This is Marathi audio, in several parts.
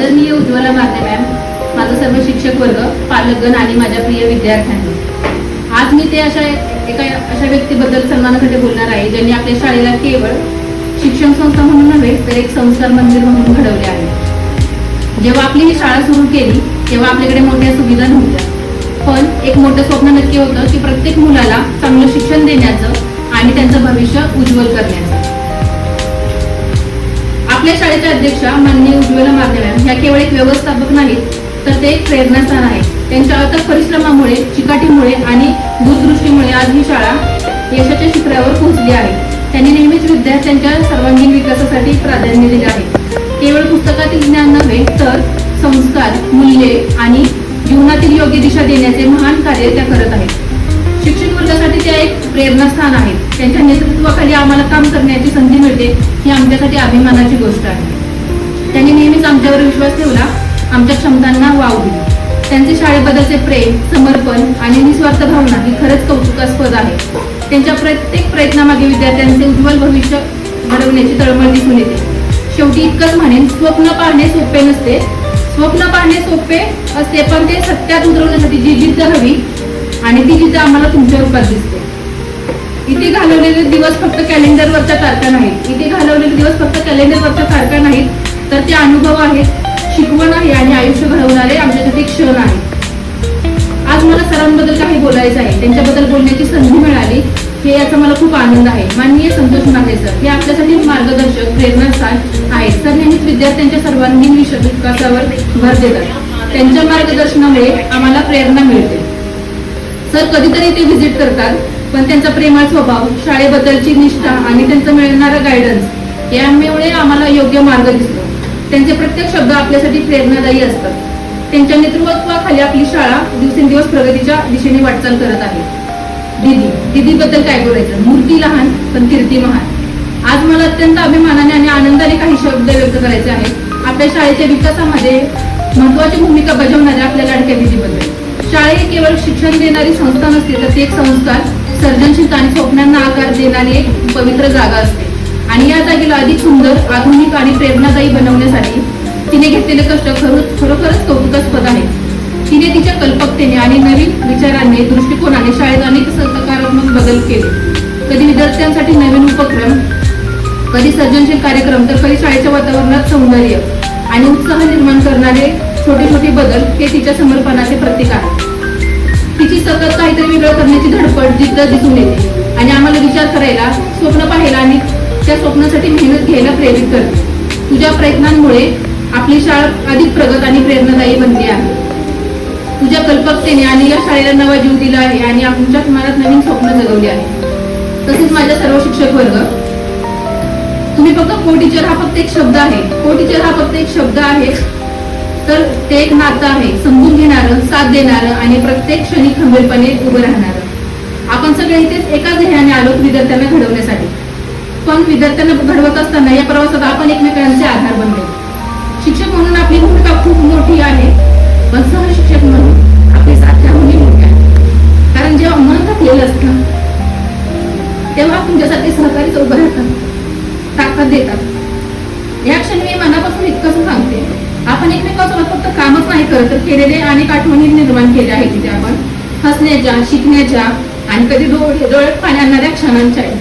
आदरणीय उज्ज्वला मारणे मॅम, माझं सर्व शिक्षक वर्ग, पालकगण आणि माझ्या प्रिय विद्यार्थ्यांनी, आज मी ते अशा व्यक्तीबद्दल सन्मानासाठी बोलणार आहे ज्यांनी आपल्या शाळेला केवळ शिक्षण संस्था म्हणून नव्हे तर एक संस्कार मंदिर म्हणून घडवले आहे. जेव्हा आपली ही शाळा सुरू केली तेव्हा आपल्याकडे मोठ्या सुविधा नव्हत्या, पण एक मोठं स्वप्न नक्की होतं की प्रत्येक मुलाला चांगलं शिक्षण देण्याचं आणि त्यांचं भविष्य उज्ज्वल करण्याचं. आपल्या शाळेच्या अध्यक्षा माननीय उज्ज्वला मारणे मॅम ह्या केवळ एक व्यवस्थापक नाहीत तर ते एक प्रेरणास्थान आहे. त्यांच्या अथक परिश्रमामुळे, चिकाटीमुळे आणि दूरदृष्टीमुळे आज ही शाळा यशाच्या शिखरावर पोहोचली आहे. त्यांनी नेहमीच विद्यार्थ्यांच्या सर्वांगीण विकासासाठी प्राधान्य दिले आहे. केवळ पुस्तकातील ज्ञान नव्हे तर संस्कार, मूल्ये आणि जीवनातील योग्य दिशा देण्याचे महान कार्य त्या करत आहेत. शिक्षक वर्गासाठी त्या एक प्रेरणास्थान आहेत. त्यांच्या नेतृत्वाखाली आम्हाला काम करण्याची संधी मिळते ही आमच्यासाठी अभिमानाची गोष्ट आहे. त्यांनी नेहमीच आमच्यावर विश्वास ठेवला, आमच्या क्षमतांना वाव दिली. त्यांचे शाळेबद्दलचे प्रेम, समर्पण आणि निस्वार्थ भावना ही खरंच कौतुकास्पद आहे. त्यांच्या प्रत्येक प्रयत्नामागे विद्यार्थ्यांचे उज्ज्वल भविष्य घडवण्याची तळमळ दिसून येते. शेवटी इतकंच म्हणेन, स्वप्न पाहणे सोपे नसते. स्वप्न पाहणे सोपे असते, पण ते सत्यात उतरवण्यासाठी जी जिद्द हवी आणि ती जिद्द आम्हाला तुमच्या रूपात दिसते. इथे घालवलेले दिवस फक्त कॅलेंडरवरच्या तारखा नाहीत. तर ते अनुभव आहेत, शिकवण आहे आणि आयुष्य घडवणारे आमच्यासाठी क्षण आहेत. आज मला सरांबद्दल काही बोलायचं आहे. त्यांच्याबद्दल बोलण्याची संधी मिळाली हे याचा मला खूप आनंद आहे. माननीय संतोष नागरे सर हे आपल्यासाठी मार्गदर्शक, प्रेरणास्थान आहेत. सर नेहमीच विद्यार्थ्यांच्या सर्वांगीण विकासावर भर देतात. त्यांच्या मार्गदर्शनामुळे आम्हाला प्रेरणा मिळते. सर कधीतरी ते व्हिजिट करतात, पण त्यांचा प्रेमळ स्वभाव, शाळेबद्दलची निष्ठा आणि त्यांचा मिळणारा गायडन्स यामुळे आम्हाला योग्य मार्ग दिसतो. त्यांचे प्रत्येक शब्द आपल्यासाठी प्रेरणादायी असतात. त्यांच्या नेतृत्वाखाली आपली शाळा दिवसेंदिवस प्रगतीच्या दिशेने वाटचाल करत आहे. दीदीबद्दल काय बोलायचं, मूर्ती लहान पण कीर्ती महान. आज मला अत्यंत अभिमानाने आणि आनंदाने काही शब्द व्यक्त करायचे आहेत आपल्या शाळेच्या विकासामध्ये महत्वाची भूमिका बजावणाऱ्या आपल्या लाडक्या दीदीबद्दल. शाळा ही केवळ शिक्षण देणारी संस्था नसते, तर ती एक संस्कार, सर्जनशीलता आणि स्वप्नांना आकार देणारी एक पवित्र जागा असते. आणि या जागेला अधिक सुंदर, आधुनिक आणि प्रेरणादायी बनवण्यासाठी तिने घेतलेले कष्ट खरोखरच कौतुकास्पद आहे. तिने तिच्या कल्पकतेने आणि नवीन विचारांनी, दृष्टिकोनाने शाळेत अनेक सकारात्मक बदल केले. कधी विद्यार्थ्यांसाठी नवीन उपक्रम, कधी सर्जनशील कार्यक्रम, तर कधी शाळेच्या वातावरणात सौंदर्य आणि उत्साह निर्माण करणारे छोटे बदल हे तिच्या समर्पणाचे प्रतीक आहे. तिची सतत काहीतरी वेगळं करण्याची धडपड, जिद्द दिसून येते आणि आम्हाला विचार करायला, स्वप्न पाहायला आणि त्या स्वप्नासाठी मेहनत घ्यायला प्रेरित करते. तुझ्या प्रयत्नांमुळे आपली शाळा अधिक प्रगत आणि प्रेरणादायी बनली आहे. तुझ्या कल्पकतेने आणि या शाळेला नवा जीव दिला आहे आणि आमच्या मनात नवीन स्वप्न जगवली आहे. तसेच माझ्या सर्व शिक्षक वर्ग, तुम्ही फक्त को टीचर हा फक्त एक शब्द आहे, तर ते एक नातं आहे, समजून घेणारं, साथ देणारं आणि प्रत्येक क्षणी खंबीरपणे उभं राहणारं. आपण सगळे इथेच एकाच ध्येयाने आलो, विद्यार्थ्यांना घडवण्यासाठी. पण विद्यार्थ्यांना घडवत असताना या प्रवासात आपण एकमेकांचे आधार बनले. शिक्षक म्हणून आपली भूमिका खूप मोठी आहे, पण सहशिक्षक म्हणून आपली साथ त्याहूनही मोठी आहे. कारण जेव्हा मन थकलेलं असतं तेव्हा तुमच्यासाठी सहकारीच उभं राहतात, ताकद देतात. या क्षणी मी मनापासून इतकंच सांगते, आपण एकमेकांसोबत फक्त कामच नाही करत, तर केलेले अनेक आठवणी निर्माण केल्या आहेत तिथे आपण हसण्याच्या, शिकण्याच्या आणि कधी डोळ्यात पाणी आणणाऱ्या क्षणांच्या आहेत.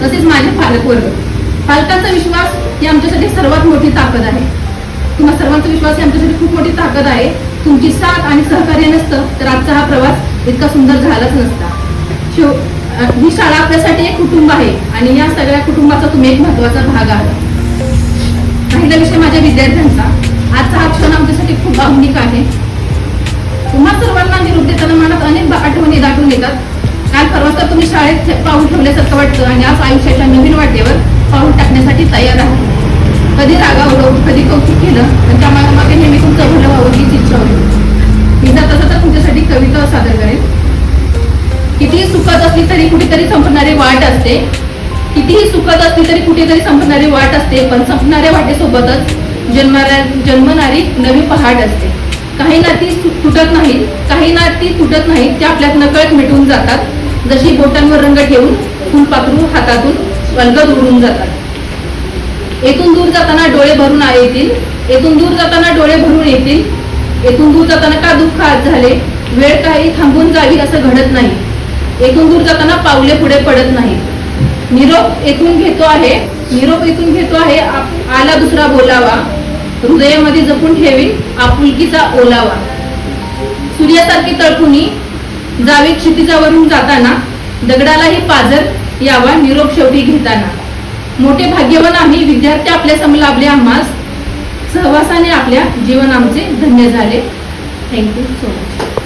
तसेच माझे पालकांचा विश्वास ही आमच्यासाठी सर्वात मोठी ताकद आहे. तुम्हा सर्वांचा विश्वास ही आमच्यासाठी खूप मोठी ताकद आहे. तुमची साथ आणि सहकार्य नसतं तर आजचा हा प्रवास इतका सुंदर झालाच नसता. ही शाळा आपल्यासाठी एक कुटुंब आहे आणि या सगळ्या कुटुंबाचा तुम्ही एक महत्वाचा भाग आहात. पहिला विषय माझ्या विद्यार्थ्यांचा. आजचा हा क्षण आमच्यासाठी खूप भावनिक आहे. तुम्हा सर्वांना निरोप देताना मनात अनेक आठवणी दाटून येतात. काल परवा तर तुम्ही शाळेत पाऊल ठेवल्यासारखं वाटतं आणि आज आयुष्याच्या नवीन वाटेवर पाऊल टाकण्यासाठी तयार आहात. कधी रागावलं, कधी कौतुक केलं, पण त्या मागे नेहमी तुमचं भलं व्हावं हीच इच्छा होती. मी जाता तुमच्यासाठी कविता सादर करेन. कितीही सुखद असली तरी कुठेतरी संपणारी वाट असते. पण संपणाऱ्या वाटेसोबतच जन्मणारी नवी पहाट असते. काही नाती तुटत नाहीत, ते आपल्यात नकळत मिटून जातात. जशी बोटांवर रंग ठेवून फुलपाखरू हातातून अलगद उडून जातात. येथून दूर जाताना डोळे भरून येतील, येथून दूर जाताना डोळे भरून येतील, येथून दूर जाताना का दुःख आज झाले, वेळ काही थांबून जावी असं घडत नाही, येथून दूर जाताना पावले पुढे पडत नाही. निरोप येथून घेतो आहे, निरोप येथून घेतो आहे, आला दुसरा बोलावा, हृदयामध्ये जपून ठेवीन आपुलकीचा ओलावा. सूर्यासारखी तळपुनी जावी क्षितिजावरून जाताना, दगडालाही पाझर यावा निरोप शेवटी घेताना. मोठे भाग्यवान आम्ही विद्यार्थी आपल्या सम लाभले आम्हास, सहवासाने आपल्या जीवन आमचे धन्य झाले. Thank you so much.